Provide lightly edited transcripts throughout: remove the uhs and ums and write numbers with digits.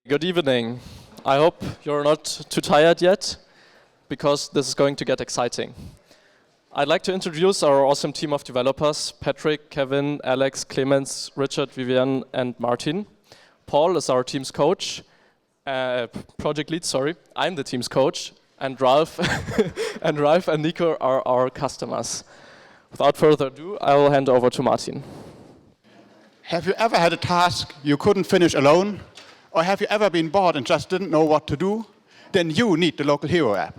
Good evening. I hope you're not too tired yet, because this is going to get exciting. I'd like to introduce our awesome team of developers: Patrick, Kevin, Alex, Clemens, Richard, Vivian, and Martin. Paul is our team's coach, project lead, sorry. I'm the team's coach, and Ralph and Nico are our customers. Without further ado, I will hand over to Martin. Have you ever had a task you couldn't finish alone? Or have you ever been bored and just didn't know what to do? Then you need the Local Hero app.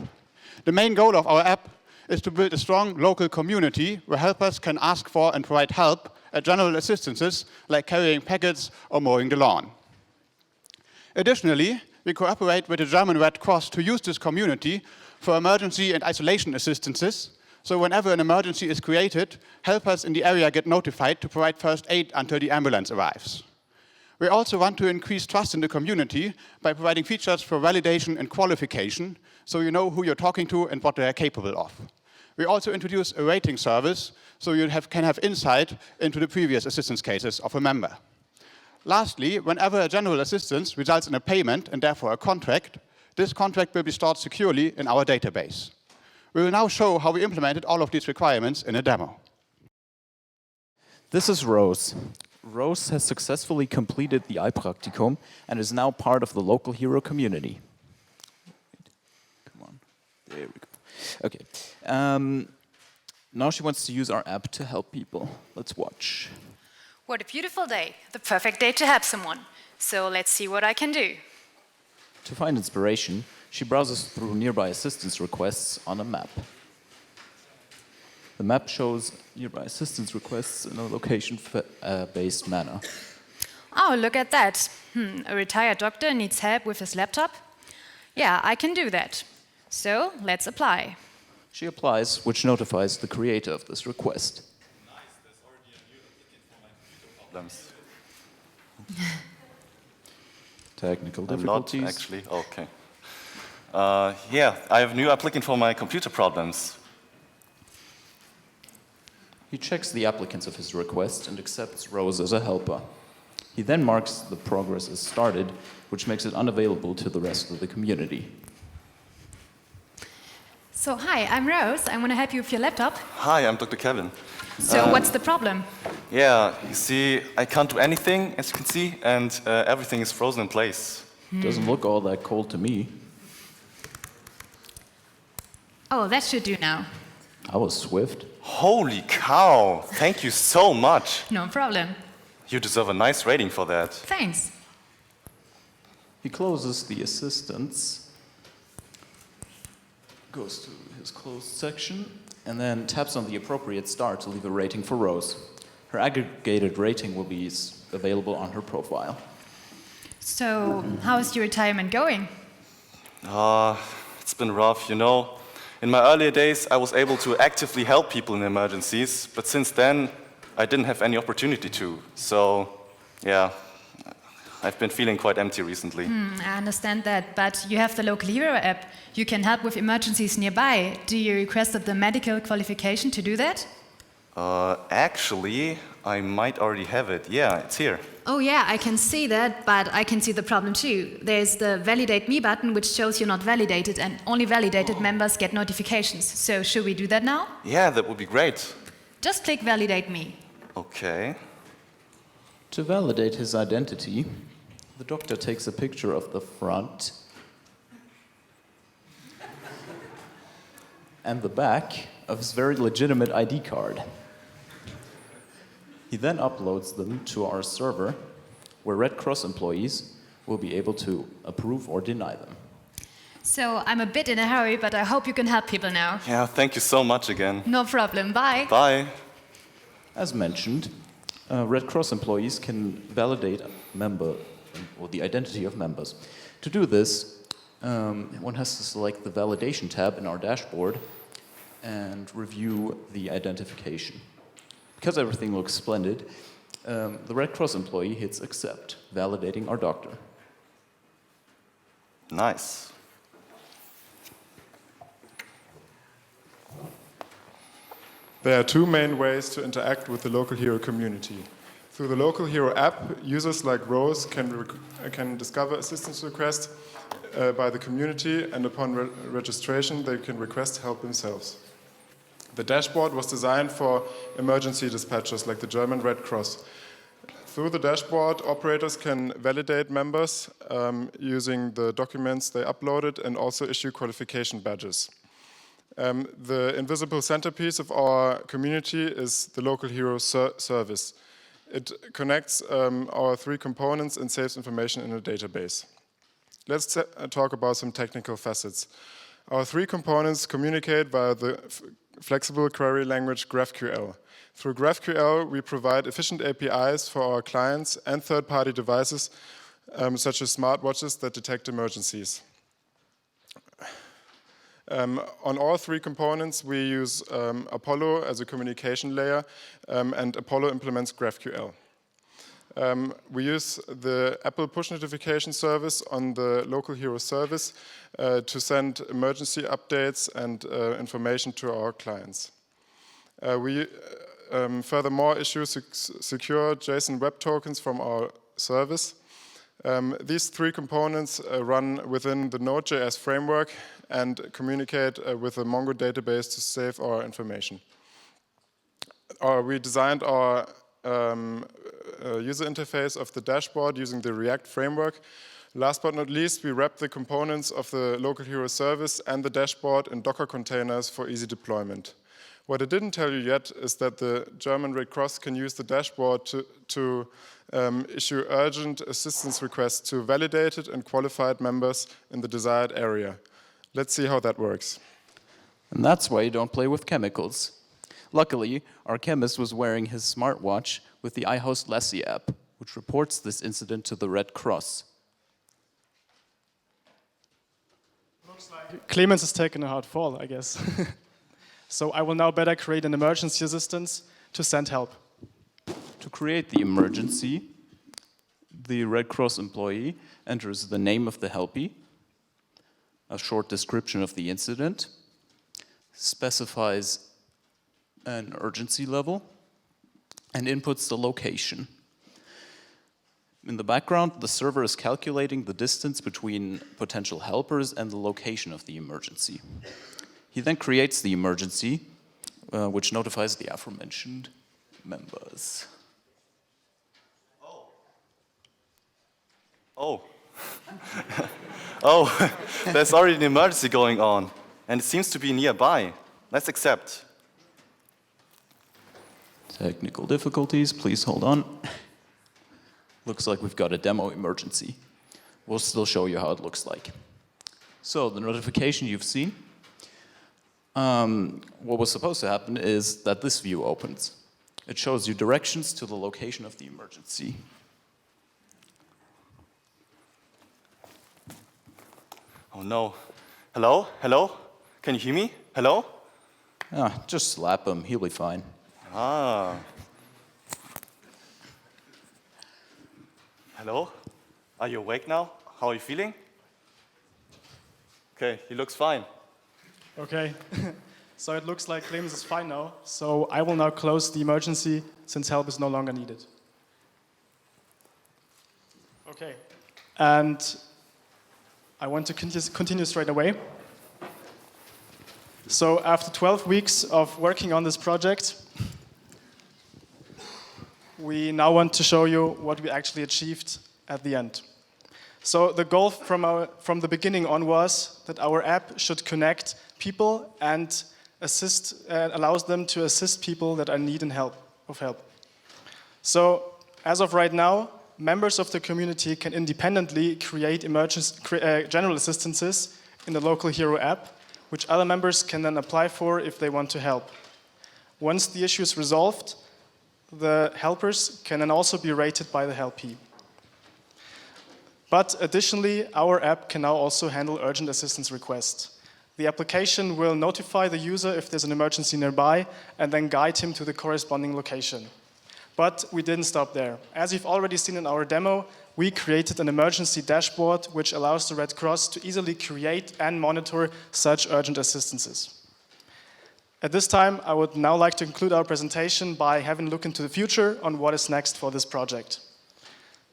The main goal of our app is to build a strong local community where helpers can ask for and provide help at general assistances like carrying packets or mowing the lawn. Additionally, we cooperate with the German Red Cross to use this community for emergency and isolation assistances. So whenever an emergency is created, helpers in the area get notified to provide first aid until the ambulance arrives. We also want to increase trust in the community by providing features for validation and qualification, so you know who you're talking to and what they are capable of. We also introduce a rating service, so you can have insight into the previous assistance cases of a member. Lastly, whenever a general assistance results in a payment and therefore a contract, this contract will be stored securely in our database. We will now show how we implemented all of these requirements in a demo. This is Rose. Rose has successfully completed the iPraktikum and is now part of the Local Hero community. Come on, there we go. Okay. Now she wants to use our app to help people. Let's watch. What a beautiful day. The perfect day to help someone. So let's see what I can do. To find inspiration, she browses through nearby assistance requests on a map. The map shows nearby assistance requests in a location-based manner. Oh, look at that. A retired doctor needs help with his laptop. Yeah, I can do that. So let's apply. She applies, which notifies the creator of this request. Nice, there's already a new applicant for my computer problems. Technical difficulties. Not actually, okay. Yeah, I have a new applicant for my computer problems. He checks the applicants of his request and accepts Rose as a helper. He then marks the progress as started, which makes it unavailable to the rest of the community. So hi, I'm Rose. I want to help you with your laptop. Hi, I'm Dr. Kevin. So what's the problem? Yeah, you see, I can't do anything, as you can see, and everything is frozen in place. Doesn't look all that cold to me. Oh, that should do now. I was swift. Holy cow! Thank you so much. No problem. You deserve a nice rating for that. Thanks. He closes the assistance, goes to his closed section, and then taps on the appropriate star to leave a rating for Rose. Her aggregated rating will be available on her profile. So how's your retirement going? It's been rough, you know. In my earlier days, I was able to actively help people in emergencies, but since then, I didn't have any opportunity to. So, yeah, I've been feeling quite empty recently. I understand that, but you have the Local Hero app. You can help with emergencies nearby. Do you request the medical qualification to do that? Actually, I might already have it. Yeah, it's here. Oh yeah, I can see that, but I can see the problem too. There's the Validate Me button, which shows you're not validated, and only validated members get notifications. So should we do that now? Yeah, that would be great. Just click Validate Me. Okay. To validate his identity, the doctor takes a picture of the front and the back of his very legitimate ID card. He then uploads them to our server, where Red Cross employees will be able to approve or deny them. So I'm a bit in a hurry, but I hope you can help people now. Yeah, thank you so much again. No problem. Bye. Bye. As mentioned, Red Cross employees can validate the identity of members. To do this, one has to select the validation tab in our dashboard and review the identification. Because everything looks splendid, the Red Cross employee hits accept, validating our doctor. Nice. There are two main ways to interact with the Local Hero community. Through the Local Hero app, users like Rose can discover assistance requests by the community, and upon registration, they can request help themselves. The dashboard was designed for emergency dispatchers like the German Red Cross. Through the dashboard, operators can validate members using the documents they uploaded and also issue qualification badges. The invisible centerpiece of our community is the Local Hero service. It connects our 3 components and saves information in a database. Let's talk about some technical facets. Our 3 components communicate via the flexible query language GraphQL. Through GraphQL, we provide efficient APIs for our clients and third-party devices, such as smartwatches that detect emergencies. On all 3 components, we use Apollo as a communication layer, and Apollo implements GraphQL. We use the Apple push notification service on the Local Hero service to send emergency updates and information to our clients. We furthermore issue secure JSON web tokens from our service. These 3 components run within the Node.js framework and communicate with the Mongo database to save our information. We designed our user interface of the dashboard using the React framework. Last but not least, we wrap the components of the Local Hero service and the dashboard in Docker containers for easy deployment. What I didn't tell you yet is that the German Red Cross can use the dashboard to issue urgent assistance requests to validated and qualified members in the desired area. Let's see how that works. And that's why you don't play with chemicals. Luckily, our chemist was wearing his smartwatch with the iHaus Lassie app, which reports this incident to the Red Cross. Looks like Clemens has taken a hard fall, I guess. So I will now better create an emergency assistance to send help. To create the emergency, the Red Cross employee enters the name of the helpee, a short description of the incident, specifies an urgency level, and inputs the location. In the background, the server is calculating the distance between potential helpers and the location of the emergency. He then creates the emergency, which notifies the aforementioned members. Oh. Oh, there's already an emergency going on, and it seems to be nearby. Let's accept. Technical difficulties, please hold on. Looks like we've got a demo emergency. We'll still show you how it looks like. So the notification you've seen, what was supposed to happen is that this view opens. It shows you directions to the location of the emergency. Oh no. Hello? Hello? Can you hear me? Hello? Just slap him, he'll be fine. Ah. Hello? Are you awake now? How are you feeling? Okay, he looks fine. Okay, so it looks like Clemens is fine now. So I will now close the emergency since help is no longer needed. Okay, and I want to continue straight away. So after 12 weeks of working on this project, we now want to show you what we actually achieved at the end. So the goal from the beginning on was that our app should connect people and allows them to assist people that are in need of help. So as of right now, members of the community can independently create general assistances in the Local Hero app, which other members can then apply for if they want to help. Once the issue is resolved, the helpers can then also be rated by the helpee. But additionally, our app can now also handle urgent assistance requests. The application will notify the user if there's an emergency nearby and then guide him to the corresponding location. But we didn't stop there. As you've already seen in our demo, we created an emergency dashboard which allows the Red Cross to easily create and monitor such urgent assistances. At this time, I would now like to conclude our presentation by having a look into the future on what is next for this project.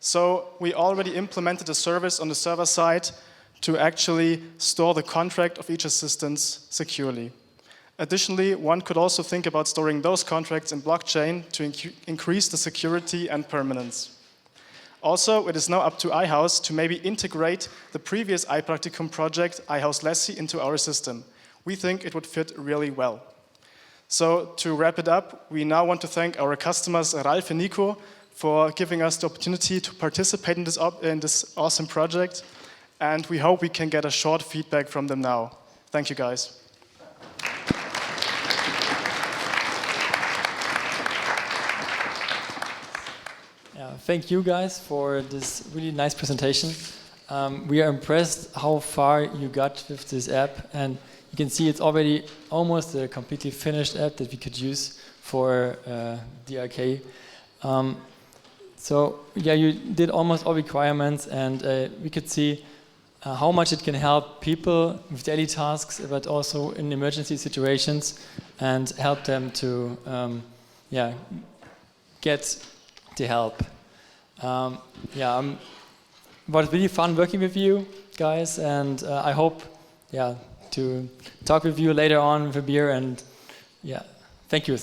So we already implemented a service on the server side to actually store the contract of each assistance securely. Additionally, one could also think about storing those contracts in blockchain to increase the security and permanence. Also, it is now up to iHaus to maybe integrate the previous iPraktikum project, iHaus Lessi, into our system. We think it would fit really well. So to wrap it up, we now want to thank our customers Ralf and Nico for giving us the opportunity to participate in this awesome project, and we hope we can get a short feedback from them now. Thank you, guys. Thank you guys for this really nice presentation. We are impressed how far you got with this app, and you can see it's already almost a completely finished app that we could use for DRK. So yeah, you did almost all requirements, and we could see how much it can help people with daily tasks, but also in emergency situations, and help them to get the help. It was really fun working with you guys, and I hope to talk with you later on with a beer, and thank you.